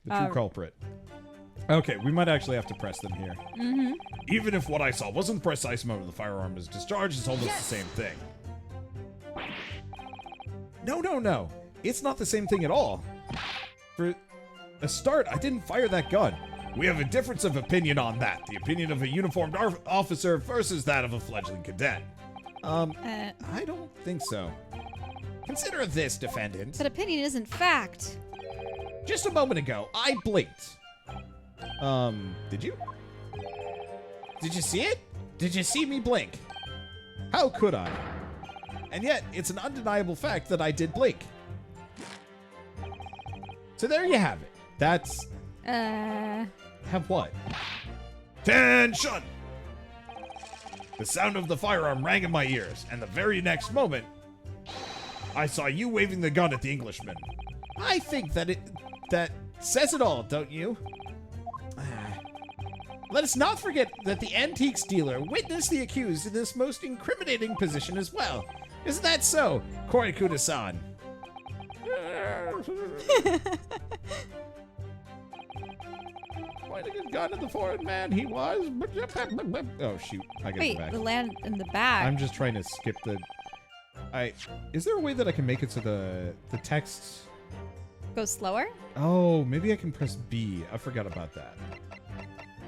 The true culprit. Okay, we might actually have to press them here. Mm-hmm. Even if what I saw wasn't the precise moment the firearm was discharged, it's almost the same thing. No. It's not the same thing at all. For a start, I didn't fire that gun. We have a difference of opinion on that. The opinion of a uniformed officer versus that of a fledgling cadet. I don't think so. Consider this, defendant. That opinion isn't fact. Just a moment ago, I blinked. Did you? Did you see it? Did you see me blink? How could I? And yet, it's an undeniable fact that I did blink. So there you have it. That's... Have what? Tension! The sound of the firearm rang in my ears, and the very next moment, I saw you waving the gun at the Englishman. I think that says it all, don't you? Let us not forget that the antiques dealer witnessed the accused in this most incriminating position as well. Isn't that so, Korikuda-san? Pointing his gun at the foreign man he was. Oh, shoot. I gotta go back. The land in the back. I'm just trying to skip the... Is there a way that I can make it so the text... Go slower? Oh, maybe I can press B. I forgot about that.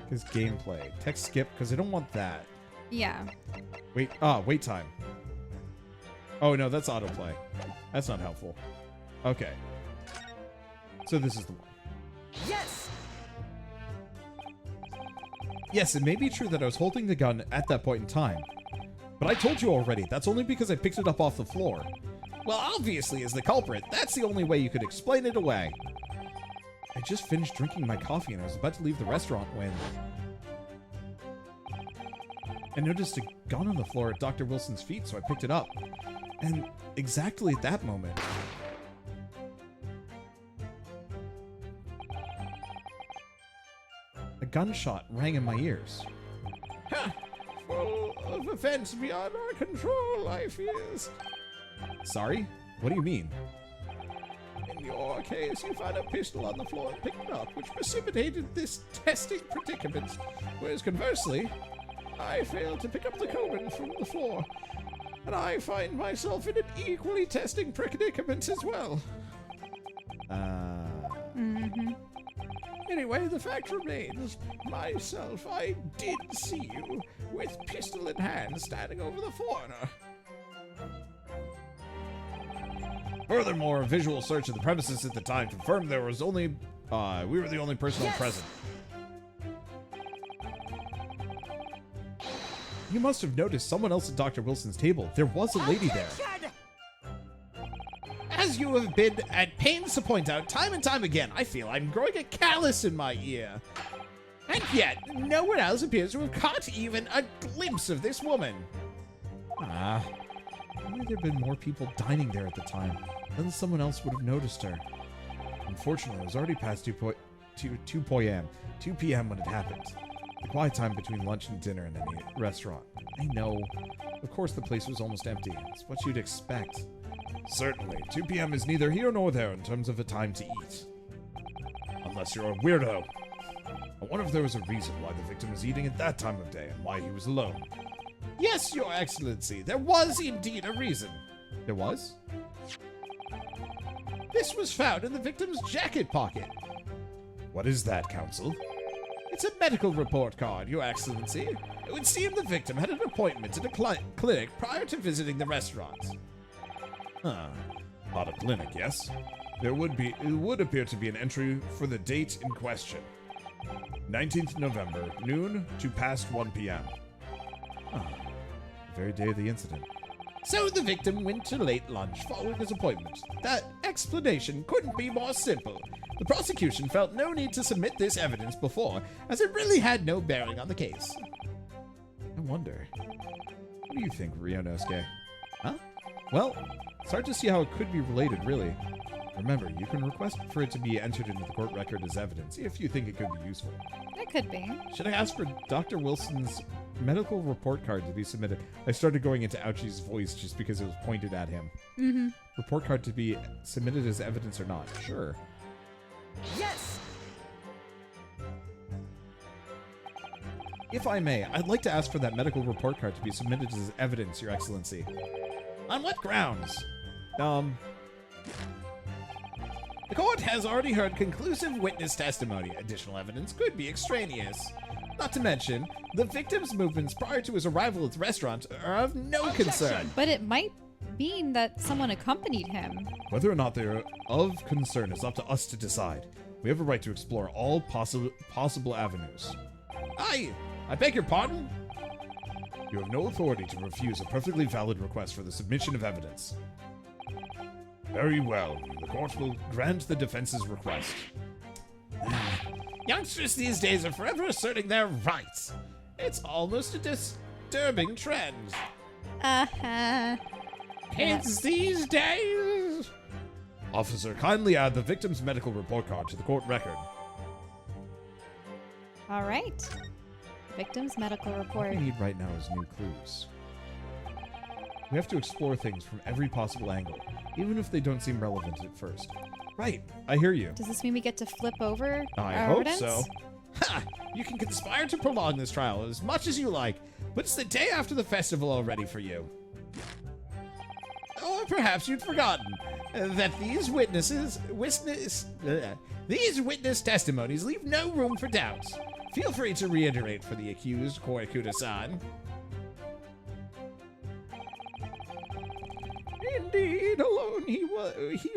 Because gameplay. Text skip, because I don't want that. Yeah. Wait time. Oh, no, that's autoplay. That's not helpful. Okay. So this is the one. Yes! Yes, it may be true that I was holding the gun at that point in time. But I told you already, that's only because I picked it up off the floor. Well, obviously, as the culprit, that's the only way you could explain it away. I just finished drinking my coffee and I was about to leave the restaurant when... I noticed a gun on the floor at Dr. Wilson's feet, so I picked it up. And exactly at that moment... a gunshot rang in my ears. Ha! Full of offense beyond our control, I fears. Sorry? What do you mean? In your case, you found a pistol on the floor and picked it up, which precipitated this testing predicament. Whereas conversely, I failed to pick up the Coben from the floor, and I find myself in an equally testing predicament as well. Anyway, the fact remains, myself, I did see you, with pistol in hand, standing over the foreigner. Furthermore, a visual search of the premises at the time confirmed there was only, we were the only personnel present. You must have noticed someone else at Dr. Wilson's table. There was a lady there. As you have been at pains to point out time and time again, I feel I'm growing a callus in my ear. And yet, no one else appears to have caught even a glimpse of this woman. Only there have been more people dining there at the time. Then someone else would have noticed her. Unfortunately, it was already past 2 p.m. when it happened. The quiet time between lunch and dinner in any restaurant. I know. Of course the place was almost empty. It's what you'd expect. Certainly, 2 p.m. is neither here nor there in terms of a time to eat. Unless you're a weirdo. I wonder if there was a reason why the victim was eating at that time of day and why he was alone. Yes, Your Excellency, there was indeed a reason. There was? This was found in the victim's jacket pocket. What is that, Counsel? It's a medical report card, Your Excellency. It would seem the victim had an appointment at a clinic prior to visiting the restaurant. Not a clinic, yes? It would appear to be an entry for the date in question. 19th November, noon to past 1 p.m. The very day of the incident. So the victim went to late lunch following his appointment. That explanation couldn't be more simple. The prosecution felt no need to submit this evidence before, as it really had no bearing on the case. I wonder. What do you think, Ryunosuke? Huh? Well, it's hard to see how it could be related, really. Remember, you can request for it to be entered into the court record as evidence if you think it could be useful. It could be. Should I ask for Dr. Wilson's medical report card to be submitted? I started going into Ouchie's voice just because it was pointed at him. Mm-hmm. Report card to be submitted as evidence or not? Sure. Yes! If I may, I'd like to ask for that medical report card to be submitted as evidence, Your Excellency. On what grounds? The court has already heard conclusive witness testimony. Additional evidence could be extraneous. Not to mention, the victim's movements prior to his arrival at the restaurant are of no concern. But it might mean that someone accompanied him. Whether or not they're of concern is up to us to decide. We have a right to explore all possible avenues. I beg your pardon? You have no authority to refuse a perfectly valid request for the submission of evidence. Very well. The court will grant the defense's request. Youngsters these days are forever asserting their rights. It's almost a disturbing trend. Kids these days. Officer, kindly add the victim's medical report card to the court record. All right. Victim's medical report. What we need right now is new clues. We have to explore things from every possible angle, even if they don't seem relevant at first. Right, I hear you. Does this mean we get to flip over I our hope evidence? so. Ha! You can conspire to prolong this trial as much as you like, but it's the day after the festival already for you. Or perhaps you'd forgotten that these witness testimonies leave no room for doubt. Feel free to reiterate for the accused, Koikuda-san. Indeed, alone he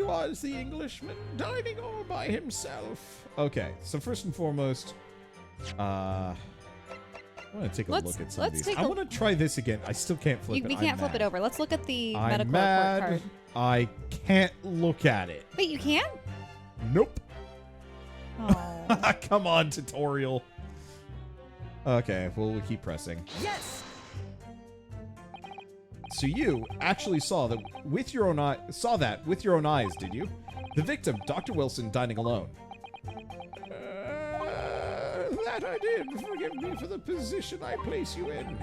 was the Englishman, dining all by himself. Okay, so first and foremost, I want to take a look at some of these. I want to try this again. I still can't flip it. We can't flip it over. Let's look at the I'm medical mad. report card. I can't look at it. Wait, you can? Nope. Oh. Come on, tutorial. Okay, well, we'll keep pressing. Yes! So you actually saw that with your own eyes, did you? The victim, Dr. Wilson, dining alone. That I did. Forgive me for the position I place you in.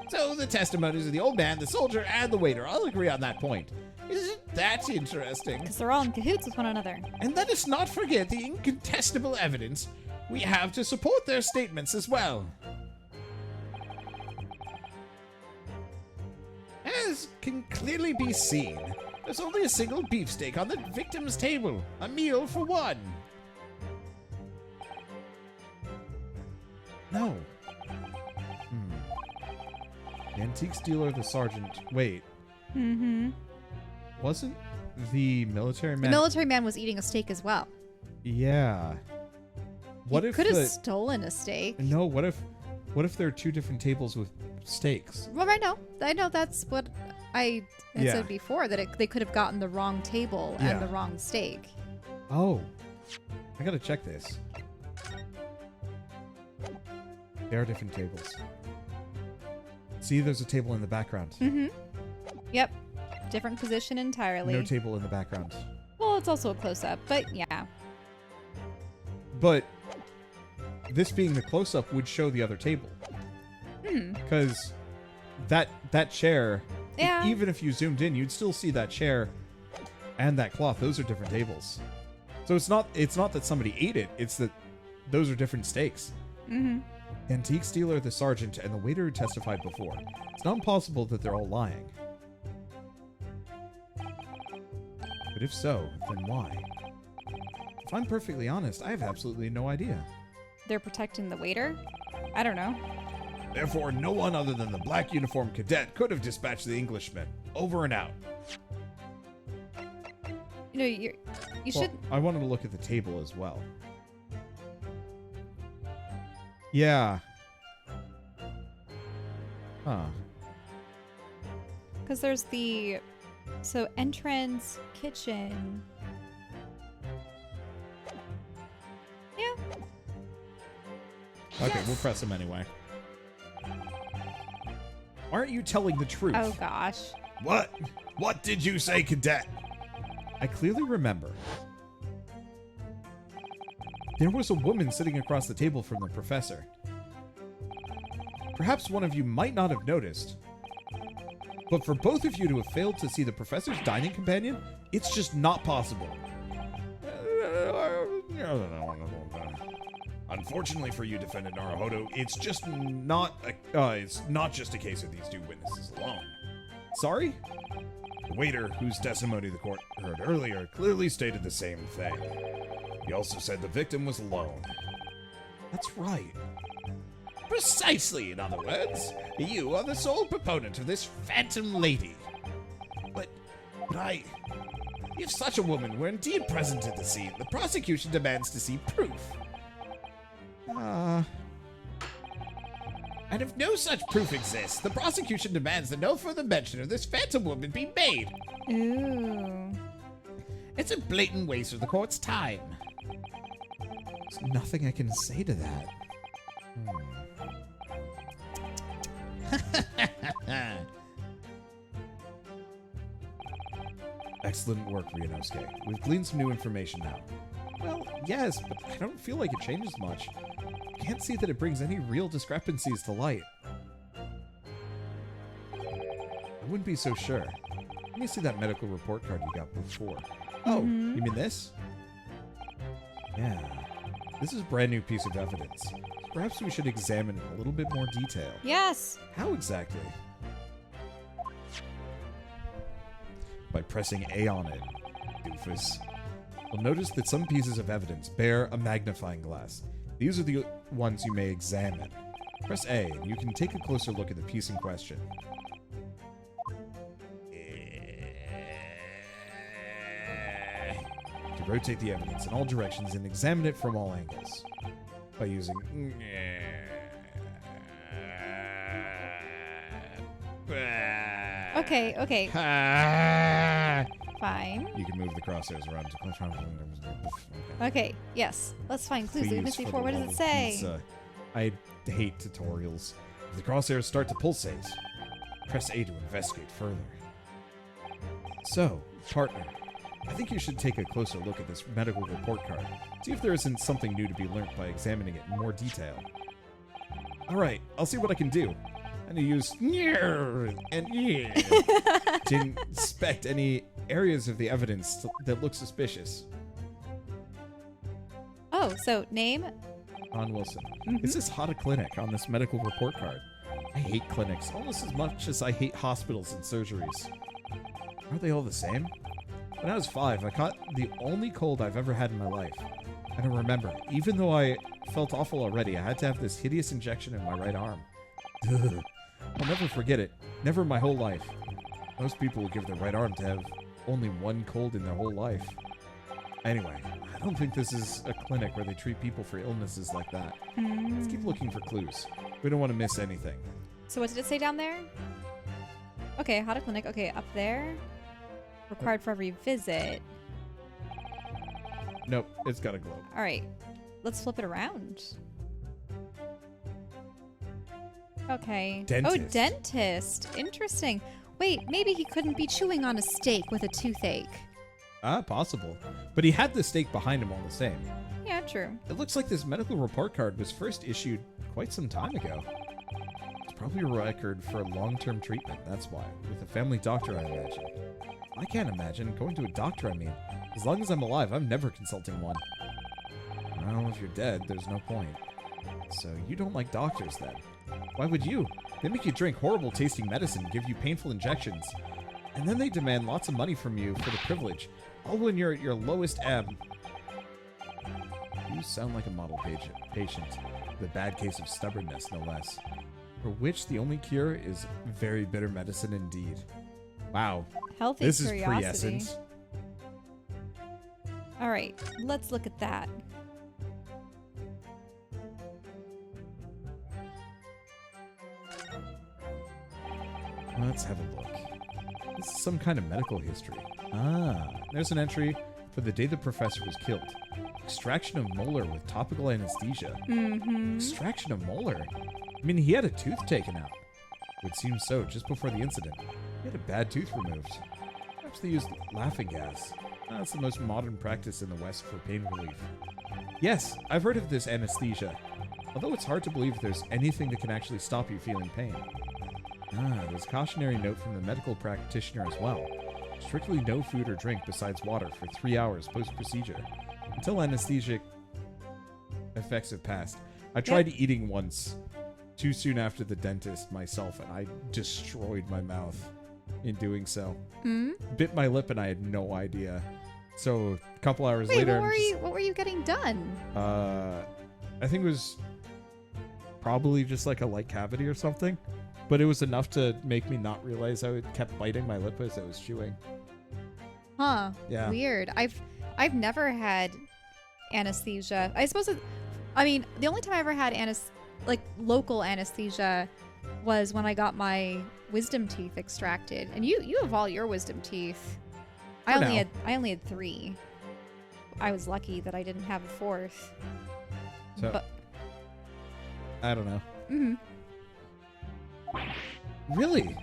So the testimonies of the old man, the soldier, and the waiter all agree on that point. Isn't that interesting? Because they're all in cahoots with one another. And let us not forget the incontestable evidence we have to support their statements as well. As can clearly be seen, there's only a single beefsteak on the victim's table. A meal for one. No. The antiques dealer, the sergeant. Wait. Mm-hmm. Wasn't the military man? The military man was eating a steak as well. Yeah. What if could have stolen a steak? No. What if there are two different tables with steaks? Well, I know that's what I had said before, that they could have gotten the wrong table and the wrong steak. Oh. I gotta check this. There are different tables. See, there's a table in the background. Mm-hmm. Yep. Different position entirely. No table in the background. Well, it's also a close-up, but yeah. But this being the close-up would show the other table. Because that chair, even if you zoomed in, you'd still see that chair and that cloth. Those are different tables. So it's not that somebody ate it. It's that those are different steaks. Mm-hmm. Antique dealer, the sergeant, and the waiter who testified before. It's not impossible that they're all lying. But if so, then why? If I'm perfectly honest, I have absolutely no idea. They're protecting the waiter? I don't know. Therefore, no one other than the black uniformed cadet could have dispatched the Englishman. Over and out. You know, you should... I wanted to look at the table as well. Yeah. Huh. Because there's the... So, entrance, kitchen... Yeah. Okay, we'll press him anyway. Aren't you telling the truth? Oh, gosh. What? What did you say, cadet? I clearly remember. There was a woman sitting across the table from the professor. Perhaps one of you might not have noticed, but for both of you to have failed to see the professor's dining companion, it's just not possible. Unfortunately for you, Defendant Naruhodo, it's not just a case of these two witnesses alone. Sorry? The waiter, whose testimony the court heard earlier, clearly stated the same thing. He also said the victim was alone. That's right. Precisely, in other words. You are the sole proponent of this phantom lady. But if such a woman were indeed present at the scene, the prosecution demands to see proof. And if no such proof exists, the prosecution demands that no further mention of this phantom woman be made. Ooh. It's a blatant waste of the court's time. There's nothing I can say to that. Excellent work, Ryunosuke. We've gleaned some new information now. Well, yes, but I don't feel like it changes much. I can't see that it brings any real discrepancies to light. I wouldn't be so sure. Let me see that medical report card you got before. Oh, you mean this? Yeah. This is a brand new piece of evidence. Perhaps we should examine it in a little bit more detail. Yes. How exactly? By pressing A on it, doofus. You'll notice that some pieces of evidence bear a magnifying glass. These are the ones you may examine. Press A, and you can take a closer look at the piece in question. To rotate the evidence in all directions and examine it from all angles. By using... Okay. Fine. You can move the crosshairs around to Okay, yes. Let's find clues that we missed before. What does it say? I hate tutorials. If the crosshairs start to pulsate, press A to investigate further. So, partner, I think you should take a closer look at this medical report card. See if there isn't something new to be learnt by examining it in more detail. Alright, I'll see what I can do. I'm going to use and to inspect any areas of the evidence that look suspicious. Oh, so name? Ron Wilson. It says Hata Clinic on this medical report card. I hate clinics almost as much as I hate hospitals and surgeries. Aren't they all the same? When I was 5, I caught the only cold I've ever had in my life. I don't remember. Even though I felt awful already, I had to have this hideous injection in my right arm. Ugh. I'll never forget it. Never in my whole life. Most people will give their right arm to have only one cold in their whole life. Anyway, I don't think this is a clinic where they treat people for illnesses like that. Let's keep looking for clues. We don't want to miss anything. So what did it say down there? Okay, Hata Clinic. Okay, up there. Required for every visit. Nope, it's got a globe. All right, let's flip it around. Okay. Dentist. Oh, dentist. Interesting. Wait, maybe he couldn't be chewing on a steak with a toothache. Possible. But he had the stake behind him all the same. Yeah, true. It looks like this medical report card was first issued quite some time ago. It's probably a record for long-term treatment, that's why. With a family doctor, I imagine. I can't imagine. Going to a doctor, I mean. As long as I'm alive, I'm never consulting one. Well, if you're dead, there's no point. So you don't like doctors, then? Why would you? They make you drink horrible tasting medicine, give you painful injections, and then they demand lots of money from you for the privilege, all when you're at your lowest ebb. You sound like a model patient, with a bad case of stubbornness, no less, for which the only cure is very bitter medicine indeed. Wow. Healthy this curiosity. is pre-essence. All right, let's look at that. Let's have a look. This is some kind of medical history. There's an entry for the day the professor was killed. Extraction of molar with topical anesthesia. Extraction of molar? I mean, he had a tooth taken out. It would seem so, just before the incident. He had a bad tooth removed. Perhaps they used laughing gas. That's the most modern practice in the West for pain relief. Yes, I've heard of this anesthesia. Although it's hard to believe there's anything that can actually stop you feeling pain. There's a cautionary note from the medical practitioner as well. Strictly no food or drink besides water for 3 hours post-procedure. Until anesthesia effects have passed. I tried eating once too soon after the dentist myself, and I destroyed my mouth in doing so. Bit my lip, and I had no idea. So a couple hours later, what were you getting done? I think it was probably just like a light cavity or something, but it was enough to make me not realize I kept biting my lip as I was chewing. Huh. Yeah. Weird. I've never had anesthesia. I suppose the only time I ever had local anesthesia was when I got my wisdom teeth extracted. And you have all your wisdom teeth. I only had 3. I was lucky that I didn't have a 4th. So but I don't know. Really?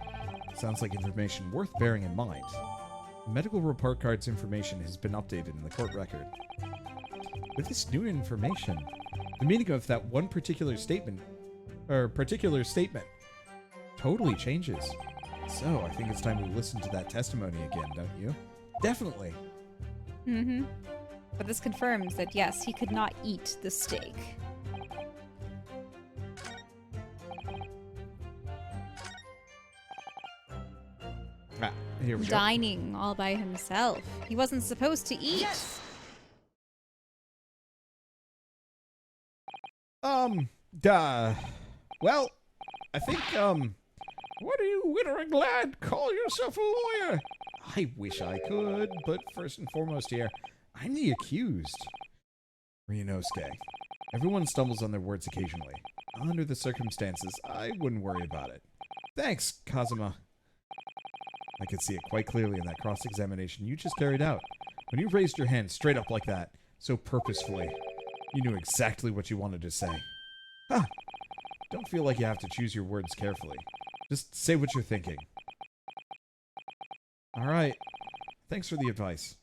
Sounds like information worth bearing in mind. The medical report card's information has been updated in the court record. With this new information, the meaning of that one particular statement totally changes. So, I think it's time we listen to that testimony again, don't you? Definitely. But this confirms that, yes, he could not eat the steak. Here we go. Dining all by himself. He wasn't supposed to eat. Yes! Well, I think, what are you wittering, lad? Call yourself a lawyer. I wish I could, but first and foremost here, I'm the accused. Ryunosuke. Everyone stumbles on their words occasionally. Under the circumstances, I wouldn't worry about it. Thanks, Kazuma. I could see it quite clearly in that cross-examination you just carried out. When you raised your hand straight up like that, so purposefully, you knew exactly what you wanted to say. Huh. Don't feel like you have to choose your words carefully. Just say what you're thinking. Alright. Thanks for the advice.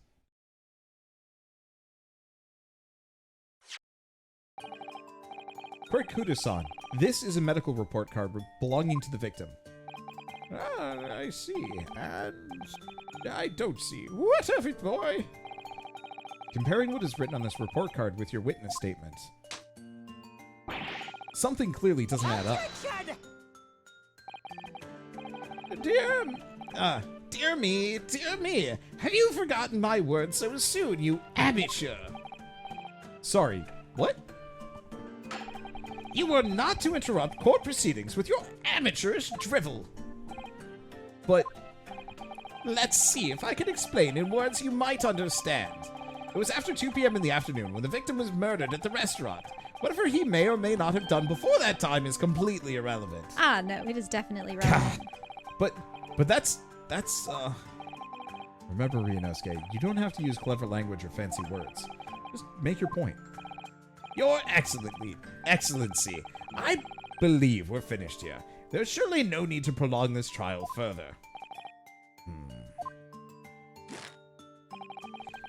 Kuda-san, this is a medical report card belonging to the victim. Ah, I see. And I don't see. What of it, boy? Comparing what is written on this report card with your witness statement. Something clearly doesn't add up. Dear me, have you forgotten my words so soon, you amateur? Sorry, what? You were not to interrupt court proceedings with your amateurish drivel. But let's see if I can explain in words you might understand. It was after 2 p.m. in the afternoon when the victim was murdered at the restaurant. Whatever he may or may not have done before that time is completely irrelevant. Ah, no, it is definitely relevant. But that's Remember, Ryunosuke, you don't have to use clever language or fancy words. Just make your point. Your Excellency, I believe we're finished here. There's surely no need to prolong this trial further.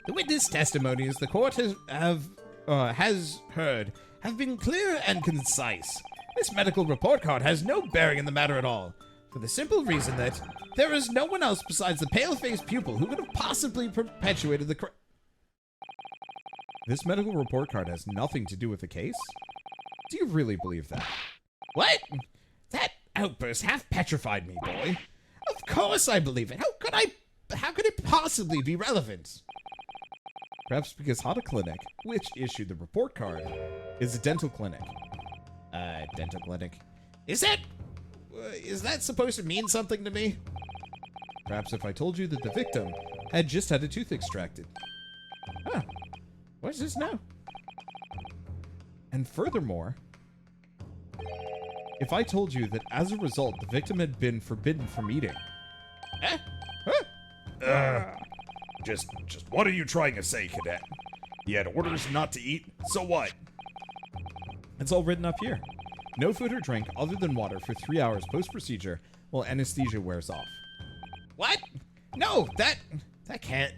The witness testimonies the court has heard have been clear and concise. This medical report card has no bearing in the matter at all, for the simple reason that there is no one else besides the pale-faced pupil who could have possibly perpetuated the crime. This medical report card has nothing to do with the case? Do you really believe that? What? That outburst half petrified me, boy. Of course I believe it. How could it possibly be relevant? Perhaps because Hata Clinic, which issued the report card, is a dental clinic. Dental clinic. Is that supposed to mean something to me? Perhaps if I told you that the victim had just had a tooth extracted. Huh. What's this now? And furthermore, if I told you that as a result, the victim had been forbidden from eating. Just what are you trying to say, cadet? He had orders not to eat, so what? It's all written up here. No food or drink other than water for 3 hours post-procedure while anesthesia wears off. What? No, that can't.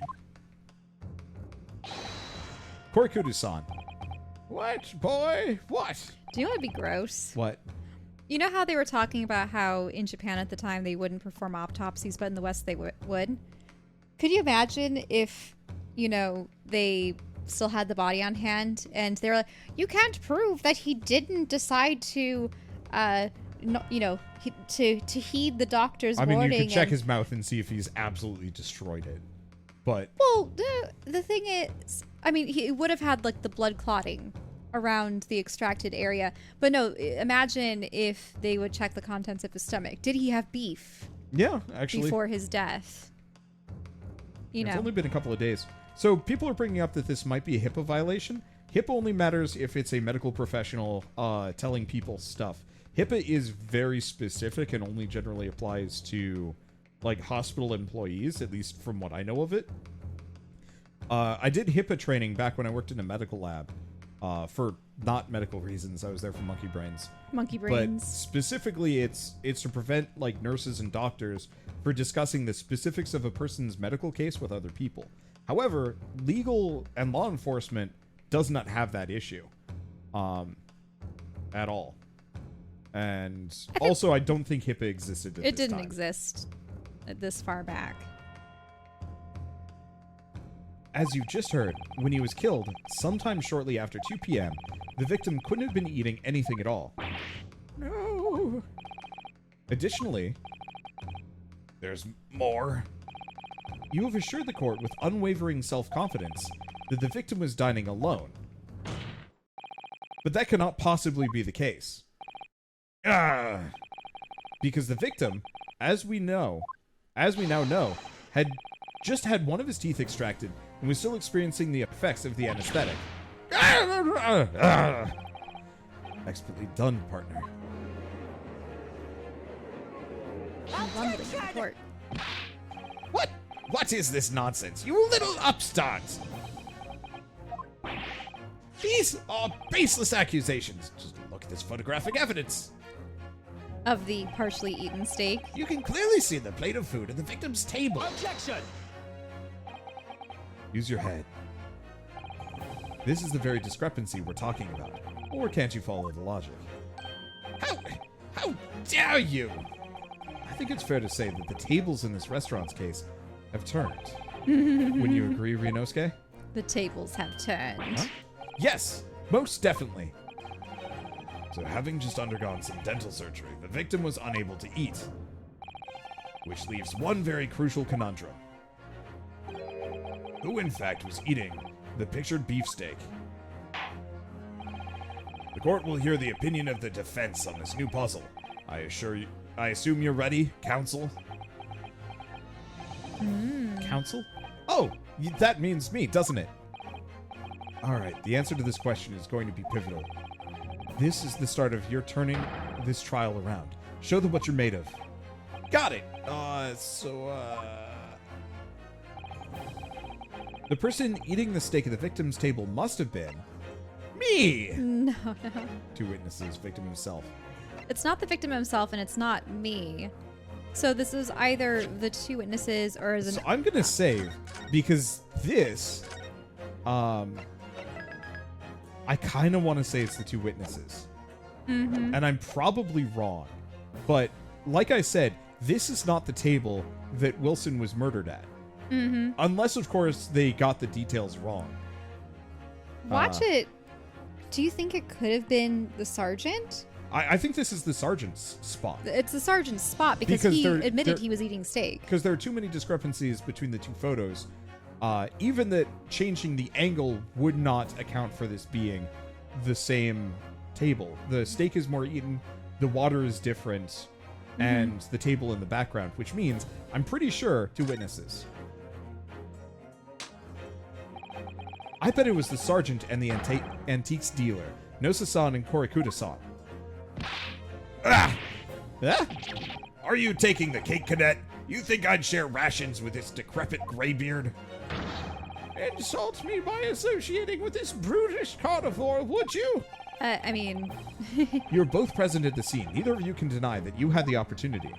Korikudu-san. What, boy? What? Do you know what would be gross? What? You know how they were talking about how in Japan at the time they wouldn't perform autopsies, but in the West they would? Could you imagine if, they still had the body on hand, and they were like, you can't prove that he didn't decide to, to heed the doctor's I mean, warning. you could check and- his mouth and see if he's absolutely destroyed it. But Well, the thing is, I mean, he would have had like the blood clotting around the extracted area. But no, imagine if they would check the contents of his stomach. Did he have beef yeah, actually, before his death? You it's know, only been a couple of days. So people are bringing up that this might be a HIPAA violation. HIPAA only matters if it's a medical professional telling people stuff. HIPAA is very specific and only generally applies to like hospital employees, at least from what I know of it. I did HIPAA training back when I worked in a medical lab for not medical reasons. I was there for monkey brains. monkey But brains. specifically, it's to prevent like nurses and doctors for discussing the specifics of a person's medical case with other people. However, legal and law enforcement does not have that issue at all. And also, I don't think HIPAA existed at It this didn't time. exist this far back. As you just heard, when he was killed, sometime shortly after 2 p.m., the victim couldn't have been eating anything at all. No. Additionally, there's more. You have assured the court with unwavering self-confidence that the victim was dining alone. But that cannot possibly be the case. Because the victim, as we now know, had just had one of his teeth extracted and was still experiencing the effects of the anesthetic. Expertly done, partner. Rumbling in court. What is this nonsense, you little upstart? These are baseless accusations. Just look at this photographic evidence. Of the partially eaten steak. You can clearly see the plate of food at the victim's table. Objection! Use your head. This is the very discrepancy we're talking about. Or can't you follow the logic? How dare you? I think it's fair to say that the tables in this restaurant's case have turned. Wouldn't you agree, Ryunosuke? The tables have turned. Huh? Yes, most definitely. So having just undergone some dental surgery, the victim was unable to eat. Which leaves one very crucial conundrum. Who in fact was eating the pictured beefsteak? The court will hear the opinion of the defense on this new puzzle. I assume you're ready, counsel? Counsel? Oh, that means me, doesn't it? Alright, the answer to this question is going to be pivotal. This is the start of your turning this trial around. Show them what you're made of. Got it! The person eating the steak at the victim's table must have been... me! No. Two witnesses, victim himself. It's not the victim himself, and it's not me. So this is either the two witnesses or is So an... I'm gonna save, because this... I kind of want to say it's the two witnesses. Mhm. And I'm probably wrong. But, like I said, this is not the table that Wilson was murdered at. Mhm. Unless, of course, they got the details wrong. Watch it. Do you think it could have been the sergeant? I think this is the sergeant's spot. It's the sergeant's spot because Because he they're- admitted they're- he was eating steak. Because there are too many discrepancies between the two photos. Even that changing the angle would not account for this being the same table. The steak is more eaten, the water is different, and the table in the background, which means I'm pretty sure two witnesses. I bet it was the sergeant and the antiques dealer, Nosa-san and Korikuta-san. Ah! Are you taking the cake, cadet? You think I'd share rations with this decrepit graybeard? Insult me by associating with this brutish carnivore, would you? I mean, You're both present at the scene. Neither of you can deny that you had the opportunity.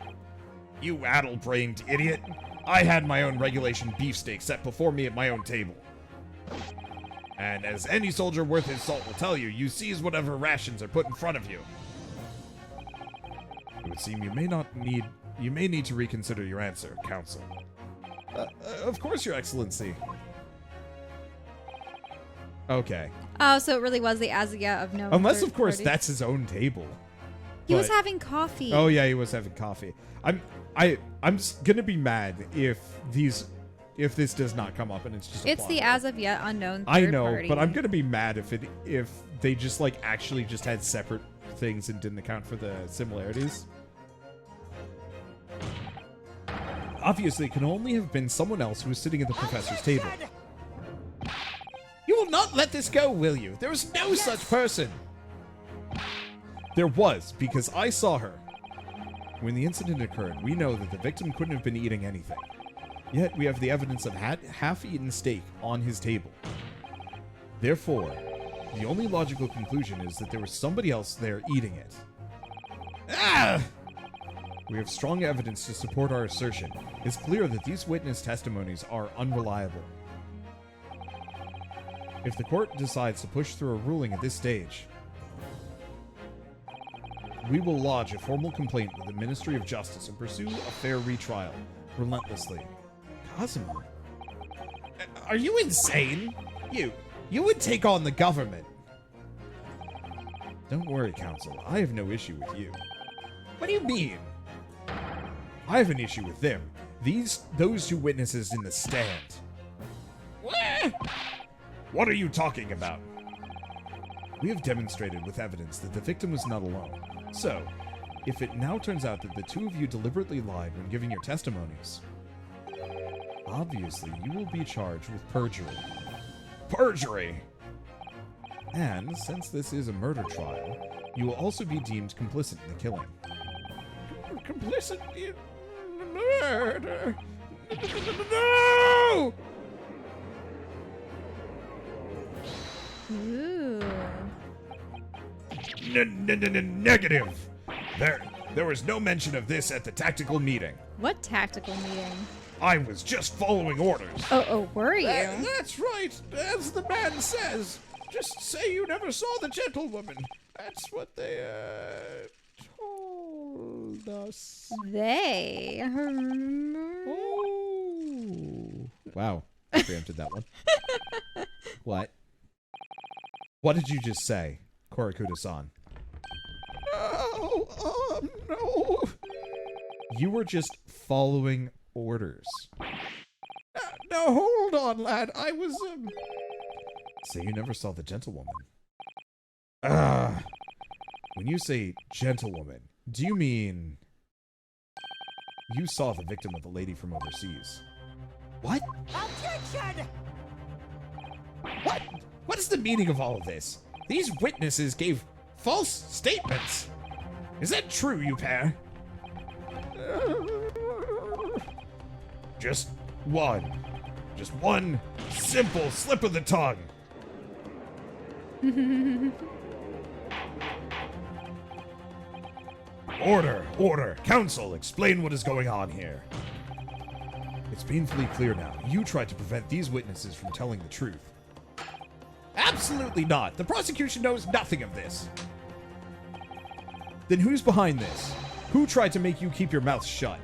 You addle-brained idiot. I had my own regulation beefsteak set before me at my own table. And as any soldier worth his salt will tell you, you seize whatever rations are put in front of you. It would seem you may need to reconsider your answer, counsel. Of course, Your Excellency. Okay. Oh, so it really was the as yet of no. Unless, of course, party. that's his own table. He was But- having coffee. Oh yeah, he was having coffee. I'm gonna be mad if this does not come up and it's just. It's the plot hole. as of yet unknown. I third know, party. but I'm gonna be mad if they just like actually just had separate things and didn't account for the similarities. Obviously, it can only have been someone else who was sitting at the professor's table. You will not let this go, will you? There is no such person. There was, because I saw her. When the incident occurred, we know that the victim couldn't have been eating anything. Yet, we have the evidence of half-eaten steak on his table. Therefore, the only logical conclusion is that there was somebody else there eating it. Ah! We have strong evidence to support our assertion. It's clear that these witness testimonies are unreliable. If the court decides to push through a ruling at this stage, we will lodge a formal complaint with the Ministry of Justice and pursue a fair retrial, relentlessly. Cosimo? Are you insane? You would take on the government. Don't worry, counsel. I have no issue with you. What do you mean? I have an issue with them. Those two witnesses in the stand. What are you talking about? We have demonstrated with evidence that the victim was not alone. So, if it now turns out that the two of you deliberately lied when giving your testimonies, obviously you will be charged with perjury. Perjury! And, since this is a murder trial, you will also be deemed complicit in the killing. Complicit in murder? No! Ooh. Negative! There was no mention of this at the tactical meeting. What tactical meeting? I was just following orders. Oh, were you? That's right, as the man says. Just say you never saw the gentlewoman. That's what they, told us. They. Oh. Wow. I preempted that one. What? What did you just say, Korakuda-san? Oh, no. You were just following orders. No, hold on, lad. I was, Say you never saw the gentlewoman. When you say gentlewoman, do you mean you saw the victim of the lady from overseas? What? Objection! What? What is the meaning of all of this? These witnesses gave false statements. Is that true, you pair? Just one simple slip of the tongue. Order. Counsel, explain what is going on here. It's painfully clear now. You tried to prevent these witnesses from telling the truth. Absolutely not. The prosecution knows nothing of this. Then who's behind this? Who tried to make you keep your mouth shut?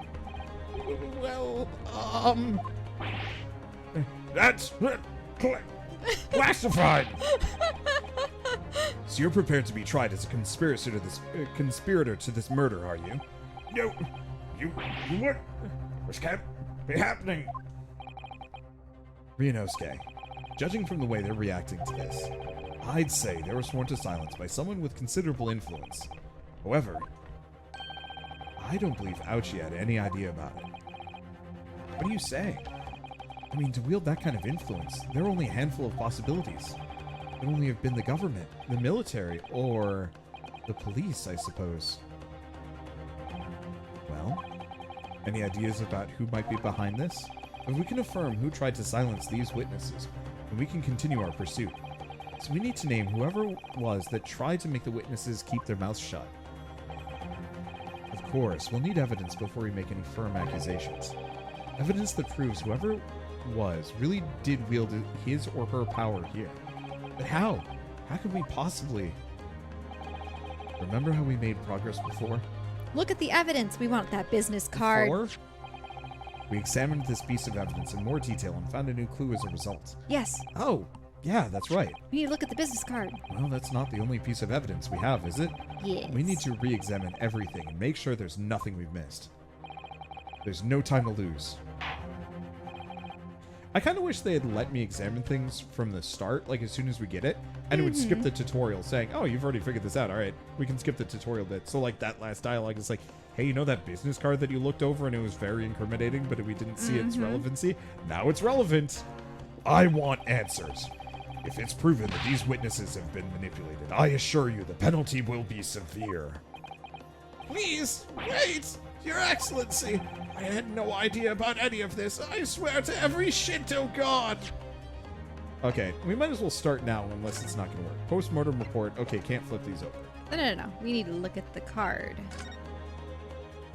Well, that's classified. So you're prepared to be tried as a conspirator to this murder, are you? No, you what? This can't be happening. Ryunosuke, judging from the way they're reacting to this, I'd say they were sworn to silence by someone with considerable influence. However, I don't believe Ouchie had any idea about it. What do you say? I mean, to wield that kind of influence, there are only a handful of possibilities. It would only have been the government, the military, or the police, I suppose. Well, any ideas about who might be behind this? If we can affirm who tried to silence these witnesses, then we can continue our pursuit. So we need to name whoever it was that tried to make the witnesses keep their mouths shut. Of course, we'll need evidence before we make any firm accusations. Evidence that proves whoever it was really did wield his or her power here. But how? How could we possibly... Remember how we made progress before? Look at the evidence. We want that business card. Before? We examined this piece of evidence in more detail and found a new clue as a result. Yes. Oh, Yeah, that's right. We need to look at the business card. Well, that's not the only piece of evidence we have, is it? Yes. We need to re-examine everything and make sure there's nothing we've missed. There's no time to lose. I kind of wish they had let me examine things from the start, like as soon as we get it, and it would skip the tutorial saying, oh, you've already figured this out. All right, we can skip the tutorial bit. So like that last dialogue is like, hey, you know that business card that you looked over and it was very incriminating, but we didn't see its relevancy? Now it's relevant. I want answers. If it's proven that these witnesses have been manipulated, I assure you the penalty will be severe. Please, wait! Your Excellency! I had no idea about any of this. I swear to every Shinto god! Okay, we might as well start now unless it's not going to work. Post-mortem report. Okay, can't flip these over. No. We need to look at the card.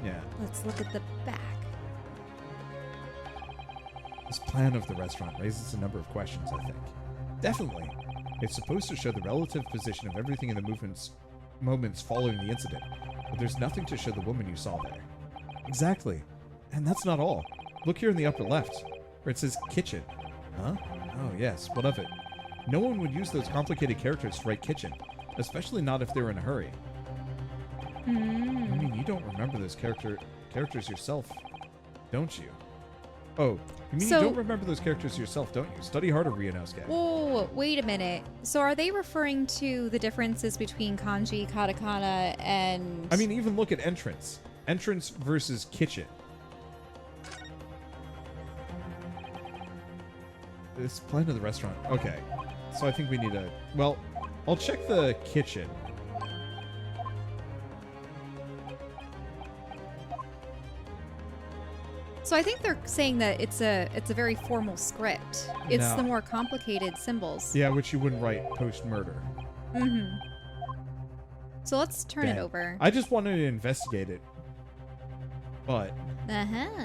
Yeah. Let's look at the back. This plan of the restaurant raises a number of questions, I think. Definitely. It's supposed to show the relative position of everything in the moments following the incident, but there's nothing to show the woman you saw there. Exactly. And that's not all. Look here in the upper left, where it says kitchen. Huh? Oh, yes. What of it? No one would use those complicated characters to write kitchen, especially not if they were in a hurry. I mean, you don't remember those characters yourself, don't you? Oh, you mean you don't remember those characters yourself, don't you? Study harder, Ryunosuke. Whoa, wait a minute. So are they referring to the differences between kanji, katakana, and... I mean, even look at entrance. Entrance versus kitchen. This plan of the restaurant. Okay. So I think we need a... Well, I'll check the kitchen. So I think they're saying that it's a very formal script. It's the more complicated symbols. Yeah, which you wouldn't write post-murder. So let's turn it over. I just wanted to investigate it. But...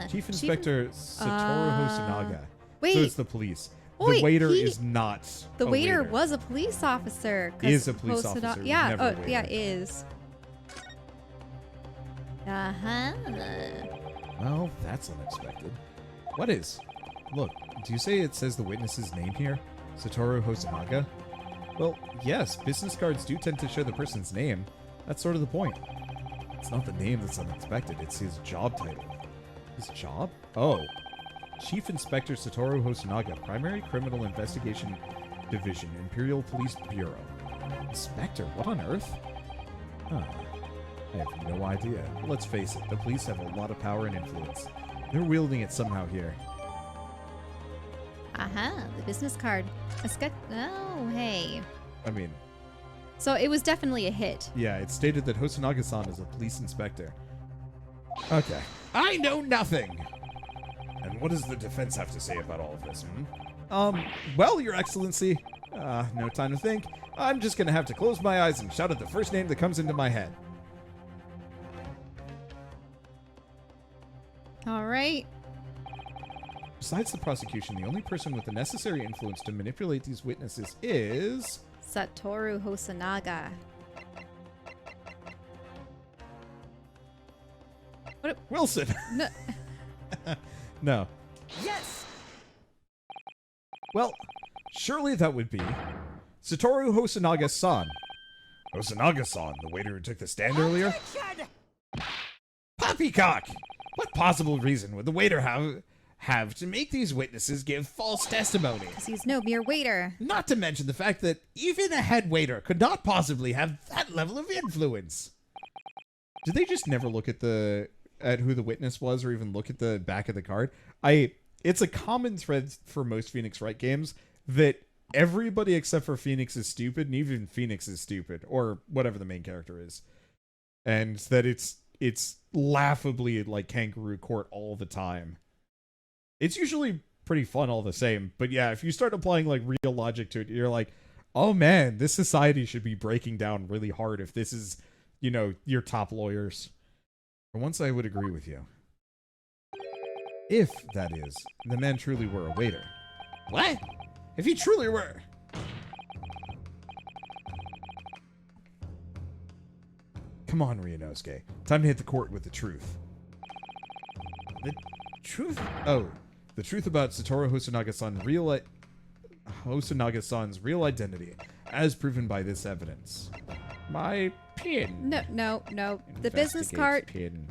Chief Inspector Satoru Hosonaga. Wait. So it's the police. Oh, the waiter is not The a waiter was a police officer. Is a police officer. Yeah, never a waiter. yeah, is. Well, that's unexpected. What is? Look, do you say it says the witness's name here? Satoru Hosonaga? Well, yes, business cards do tend to show the person's name. That's sort of the point. It's not the name that's unexpected, it's his job title. His job? Oh. Chief Inspector Satoru Hosonaga, Primary Criminal Investigation Division, Imperial Police Bureau. Inspector? What on earth? Huh. I have no idea. But let's face it, the police have a lot of power and influence. They're wielding it somehow here. The business card. Oh, hey. I mean... So it was definitely a hit. Yeah, it stated that Hosonaga-san is a police inspector. Okay. I know nothing! And what does the defense have to say about all of this, Well, Your Excellency, no time to think. I'm just gonna have to close my eyes and shout at the first name that comes into my head. All right. Besides the prosecution, the only person with the necessary influence to manipulate these witnesses is... Satoru Hosonaga. Wilson! No. No. Yes! Well, surely that would be Satoru Hosonaga-san. Hosonaga-san, the waiter who took the stand earlier? Poppycock! What possible reason would the waiter have to make these witnesses give false testimony? Because he's no mere waiter. Not to mention the fact that even a head waiter could not possibly have that level of influence. Did they just never look at who the witness was or even look at the back of the card? It's a common thread for most Phoenix Wright games that everybody except for Phoenix is stupid, and even Phoenix is stupid, or whatever the main character is. And that it's laughably like kangaroo court all the time. It's usually pretty fun all the same, but yeah, if you start applying like real logic to it, you're like, oh man, this society should be breaking down really hard if this is, your top lawyers. For once I would agree with you. If, that is, the man truly were a waiter. What? If he truly were... Come on, Ryunosuke. Time to hit the court with the truth. The truth? Oh, the truth about Satoru Hosonaga-san Hosonaga-san's real identity, as proven by this evidence. My pin. No. The business card. Pin.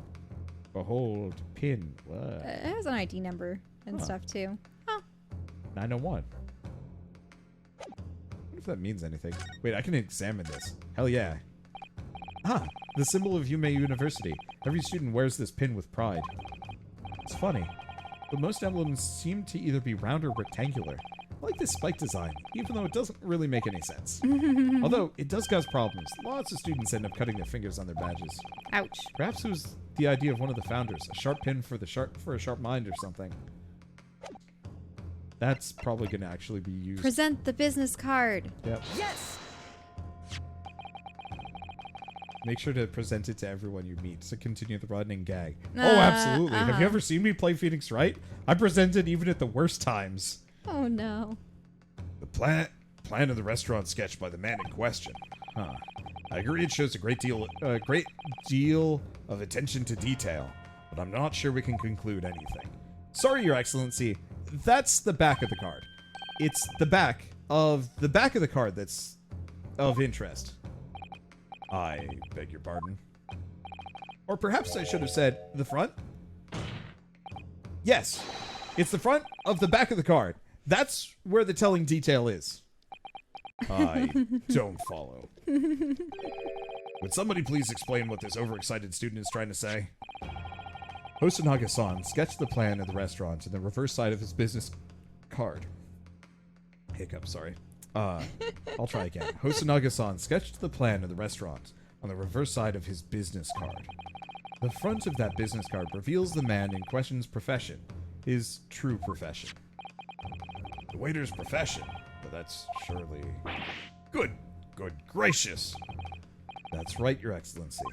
Behold, pin. What? It has an ID number and stuff too. Oh. 901. I wonder if that means anything. Wait, I can examine this. Hell yeah. Ah, the symbol of Yume University. Every student wears this pin with pride. It's funny, but most emblems seem to either be round or rectangular. I like this spike design, even though it doesn't really make any sense. Although, it does cause problems. Lots of students end up cutting their fingers on their badges. Ouch. Perhaps it was the idea of one of the founders, a sharp pin for a sharp mind or something. That's probably going to actually be used. Present the business card. Yep. Yes! Make sure to present it to everyone you meet to continue the running gag. Oh, absolutely. Have you ever seen me play Phoenix Wright? I present it even at the worst times. Oh no. The plan of the restaurant sketched by the man in question. Huh. I agree it shows a great deal of attention to detail, but I'm not sure we can conclude anything. Sorry, Your Excellency. That's the back of the card. It's the back of the card that's of interest. I beg your pardon. Or perhaps I should have said the front? Yes. It's the front of the back of the card. That's where the telling detail is. I don't follow. Would somebody please explain what this overexcited student is trying to say? Hosonaga-san sketched the plan of the restaurant in the reverse side of his business card. Hiccup, sorry. I'll try again. Hosonaga-san sketched the plan of the restaurant on the reverse side of his business card. The front of that business card reveals the man in question's profession, his true profession. The waiter's profession, but that's surely... Good gracious! That's right, Your Excellency.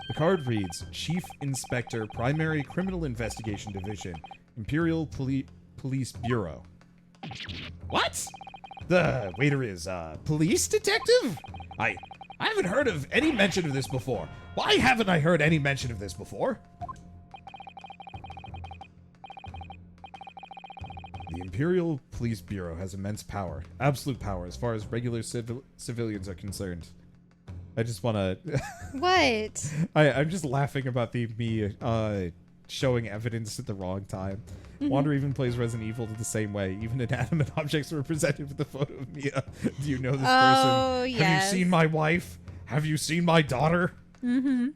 The card reads, Chief Inspector, Primary Criminal Investigation Division, Imperial Police Bureau. What? The waiter is, police detective? I haven't heard of any mention of this before. Why haven't I heard any mention of this before? The Imperial Police Bureau has immense power. Absolute power as far as regular civilians are concerned. I just want to... What? I'm just laughing about me showing evidence at the wrong time. Wander even plays Resident Evil the same way. Even inanimate objects were presented with a photo of Mia. Do you know this person? Oh, yes. Have you seen my wife? Have you seen my daughter? Mm-hmm.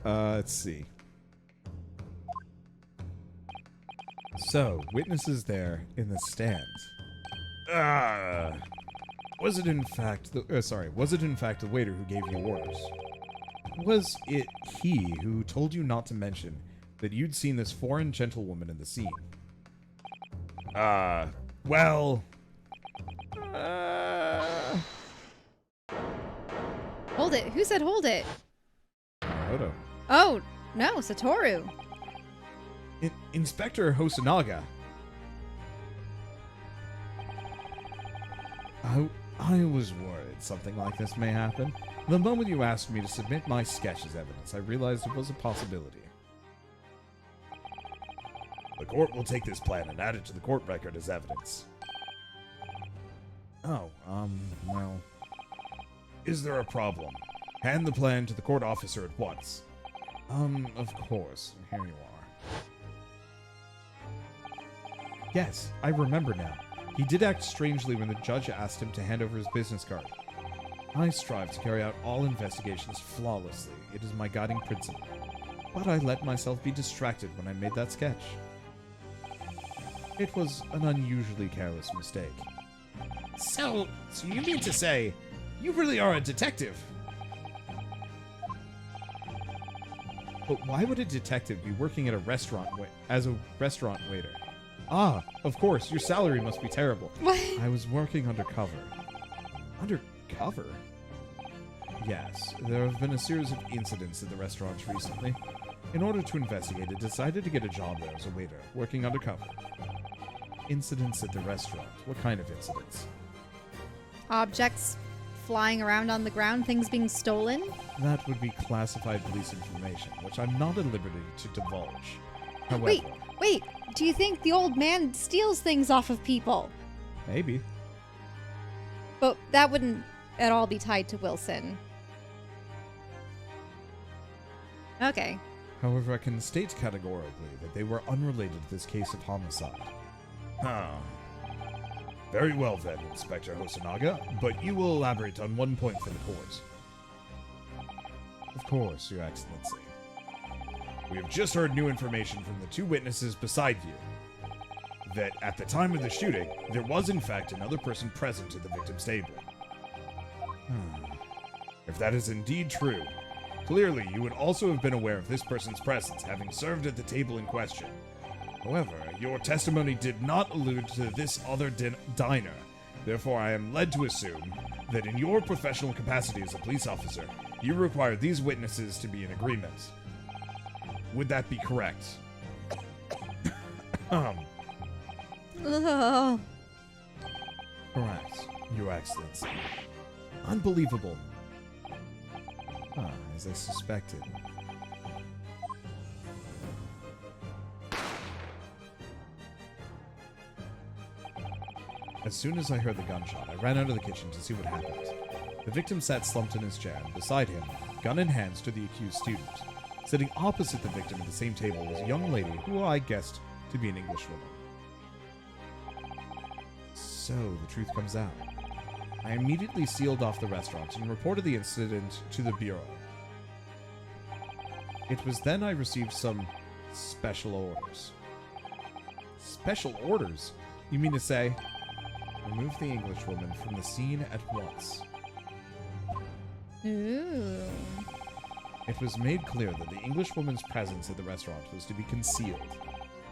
Let's see. So, witnesses there in the stand. Was it in fact the waiter who gave you orders? Was it he who told you not to mention that you'd seen this foreign gentlewoman in the scene? Well... Hold it. Who said hold it? Odo. Oh, no, Satoru. Inspector Hosonaga. I was worried something like this may happen. The moment you asked me to submit my sketch as evidence, I realized it was a possibility. The court will take this plan and add it to the court record as evidence. Oh, well... Is there a problem? Hand the plan to the court officer at once. Of course. Here you are. Yes, I remember now. He did act strangely when the judge asked him to hand over his business card. I strive to carry out all investigations flawlessly. It is my guiding principle. But I let myself be distracted when I made that sketch. It was an unusually careless mistake. So you mean to say, you really are a detective? But why would a detective be working at a restaurant as a restaurant waiter? Ah, of course, your salary must be terrible. What? I was working undercover. Undercover? Yes, there have been a series of incidents at the restaurants recently. In order to investigate, I decided to get a job there as a waiter, working undercover. Incidents at the restaurant? What kind of incidents? Objects flying around on the ground, things being stolen? That would be classified police information, which I'm not at liberty to divulge. However... Wait, do you think the old man steals things off of people? Maybe. But that wouldn't at all be tied to Wilson. Okay. However, I can state categorically that they were unrelated to this case of homicide. Huh. Very well then, Inspector Hosonaga, but you will elaborate on one point for the court. Of course, Your Excellency. We have just heard new information from the two witnesses beside you. That at the time of the shooting, there was in fact another person present at the victim's table. If that is indeed true, clearly you would also have been aware of this person's presence, having served at the table in question. However, your testimony did not allude to this other diner. Therefore, I am led to assume that in your professional capacity as a police officer, you require these witnesses to be in agreement. Would that be correct? Ugh. Correct, Your Excellency. Unbelievable. As I suspected. As soon as I heard the gunshot, I ran out of the kitchen to see what happened. The victim sat slumped in his chair, and beside him, gun in hand, stood the accused student. Sitting opposite the victim at the same table was a young lady who I guessed to be an Englishwoman. So, the truth comes out. I immediately sealed off the restaurant and reported the incident to the Bureau. It was then I received some special orders. Special orders? You mean to say, remove the Englishwoman from the scene at once. Ooh. It was made clear that the Englishwoman's presence at the restaurant was to be concealed.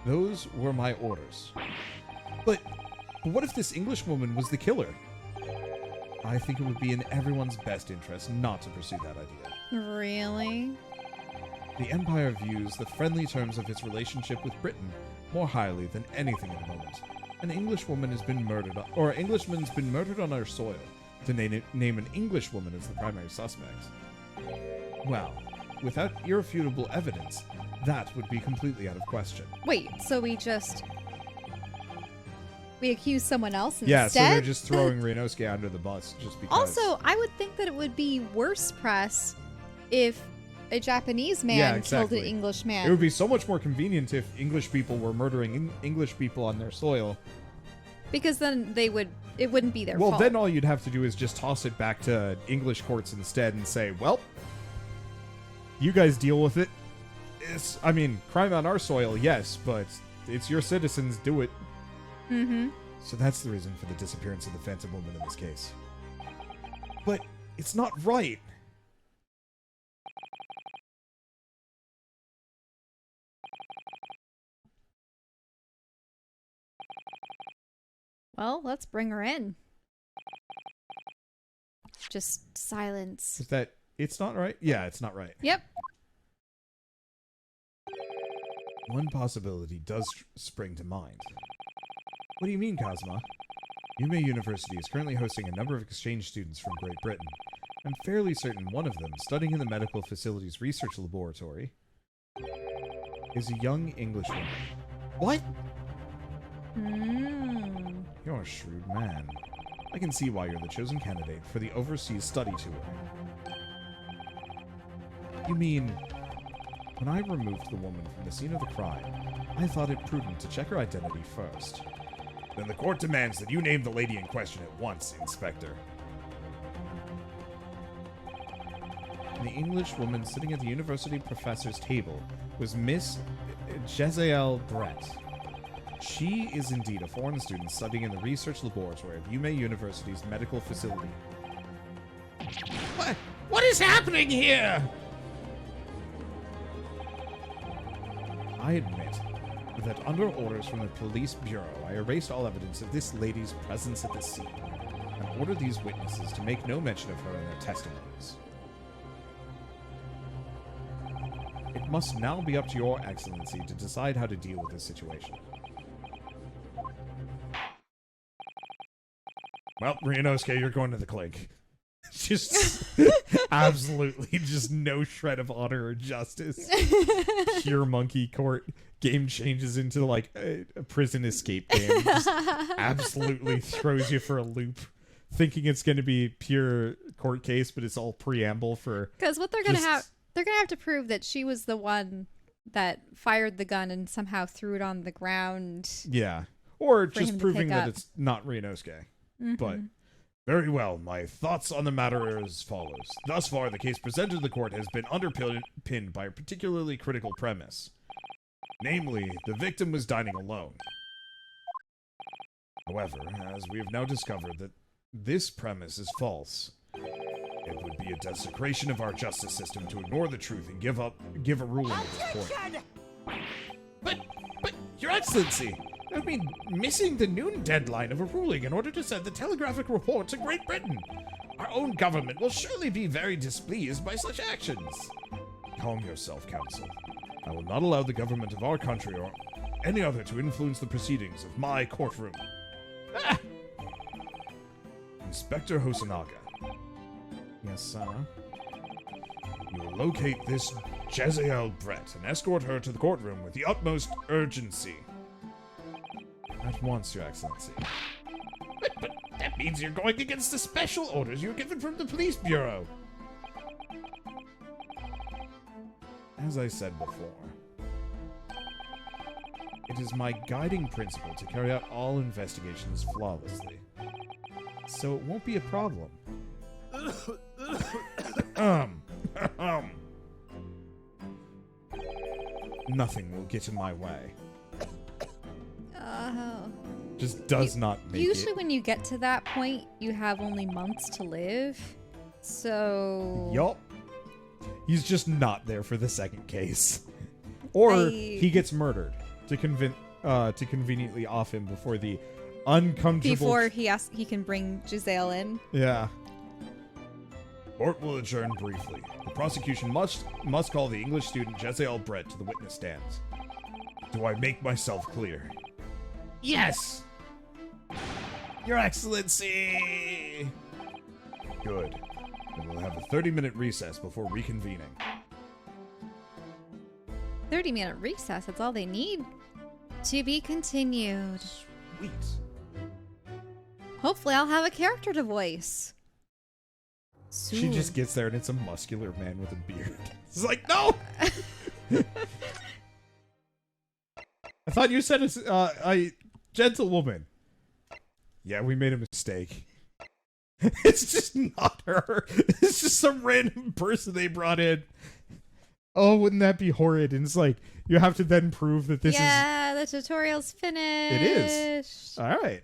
Those were my orders. But what if this Englishwoman was the killer? I think it would be in everyone's best interest not to pursue that idea. Really? The Empire views the friendly terms of its relationship with Britain more highly than anything at the moment. An Englishwoman has been murdered, or an Englishman's been murdered on our soil. To name an Englishwoman as the primary suspect. Well, without irrefutable evidence, that would be completely out of question. Wait, so we accuse someone else instead? Yeah, so they're just throwing Ryunosuke under the bus just because. Also, I would think that it would be worse press if a Japanese man killed an English man. It would be so much more convenient if English people were murdering English people on their soil. Because then it wouldn't be their fault. Well, then all you'd have to do is just toss it back to English courts instead and say, well, you guys deal with it. Crime on our soil, yes, but it's your citizens, do it. Mm-hmm. So that's the reason for the disappearance of the Phantom Woman in this case. But it's not right. Well, let's bring her in. Just silence. Is that it's not right? Yeah, it's not right. Yep. One possibility does spring to mind. What do you mean, Kazuma? Yume University is currently hosting a number of exchange students from Great Britain. I'm fairly certain one of them, studying in the medical facility's research laboratory, is a young Englishwoman. What? You're a shrewd man. I can see why you're the chosen candidate for the overseas study tour. You mean, when I removed the woman from the scene of the crime, I thought it prudent to check her identity first. Then the court demands that you name the lady in question at once, Inspector. The English woman sitting at the university professor's table was Miss Jezeel Brett. She is indeed a foreign student studying in the research laboratory of Yume University's medical facility. What is happening here? I admit that under orders from the police bureau, I erased all evidence of this lady's presence at the scene and ordered these witnesses to make no mention of her in their testimonies. It must now be up to your excellency to decide how to deal with this situation. Well, Ryunosuke, you're going to the clink. Just absolutely just no shred of honor or justice. Pure monkey court. Game changes into like a prison escape game. Just absolutely throws you for a loop. Thinking it's going to be pure court case, but it's all preamble for... Because what they're going to have... They're going to have to prove that she was the one that fired the gun and somehow threw it on the ground. Yeah. Or just proving that it's not Ryunosuke. Mm-hmm. But... Very well, my thoughts on the matter are as follows. Thus far, the case presented to the court has been underpinned by a particularly critical premise. Namely, the victim was dining alone. However, as we have now discovered that this premise is false, it would be a desecration of our justice system to ignore the truth and give a ruling at this point. But, Your Excellency! I've been missing the noon deadline of a ruling in order to send the telegraphic report to Great Britain. Our own government will surely be very displeased by such actions. Calm yourself, Counsel. I will not allow the government of our country or any other to influence the proceedings of my courtroom. Ah! Inspector Hosonaga. Yes, sir. You will locate this Jezebel Brett and escort her to the courtroom with the utmost urgency. At once, Your Excellency. But that means you're going against the special orders you were given from the police bureau. As I said before, it is my guiding principle to carry out all investigations flawlessly. So it won't be a problem. Nothing will get in my way. Just does not make Usually it. when you get to that point, you have only months to live. So... Yup. He's just not there for the second case. Or he gets murdered to conveniently off him before the uncomfortable... Before he can bring Giselle in. Yeah. Court will adjourn briefly. The prosecution must call the English student Jezebel Brett to the witness stand. Do I make myself clear? Yes! Your Excellency! Good. Then we'll have a 30-minute recess before reconvening. 30-minute recess, that's all they need. To be continued. Sweet. Hopefully I'll have a character to voice. She Soon. just gets there and it's a muscular man with a beard. It's like, no! I thought you said it's a gentlewoman. Yeah, we made a mistake. It's just not her. It's just some random person they brought in. Oh, wouldn't that be horrid? And it's like, you have to then prove that this is... Yeah, the tutorial's finished. It is. All right.